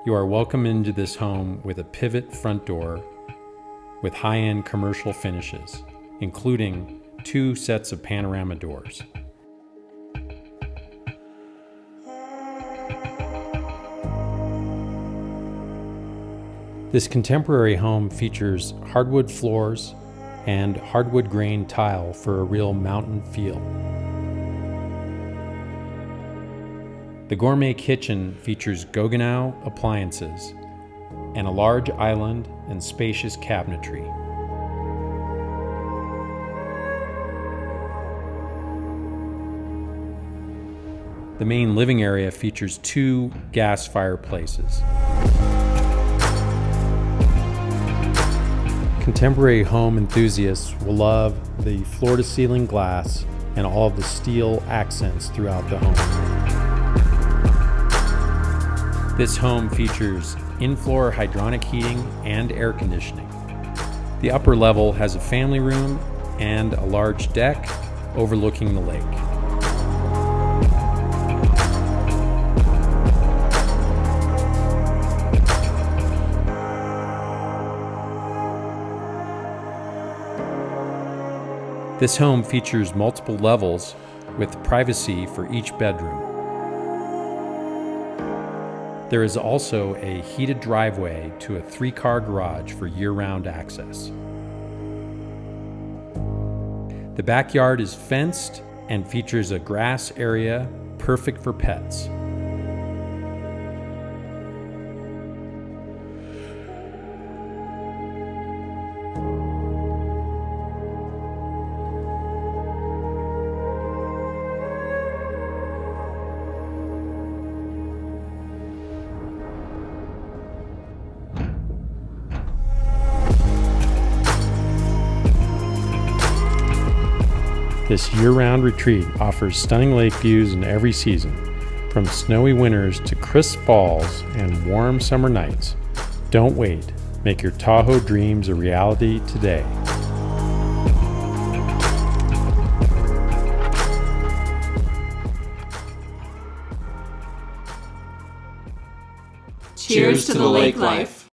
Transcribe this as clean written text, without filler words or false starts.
You are welcome into this home with a pivot front door with high-end commercial finishes, including 2 sets of panorama doors. This contemporary home features hardwood floors and hardwood grain tile for a real mountain feel. The gourmet kitchen features Gaggenau appliances and a large island and spacious cabinetry. The main living area features 2 gas fireplaces. Contemporary home enthusiasts will love the floor-to-ceiling glass and all of the steel accents throughout the home. This home features in-floor hydronic heating and air conditioning. The upper level has a family room and a large deck overlooking the lake. This home features multiple levels with privacy for each bedroom. There is also a heated driveway to a 3-car garage for year-round access. The backyard is fenced and features a grass area perfect for pets. This year-round retreat offers stunning lake views in every season, from snowy winters to crisp falls and warm summer nights. Don't wait. Make your Tahoe dreams a reality today. Cheers to the lake life.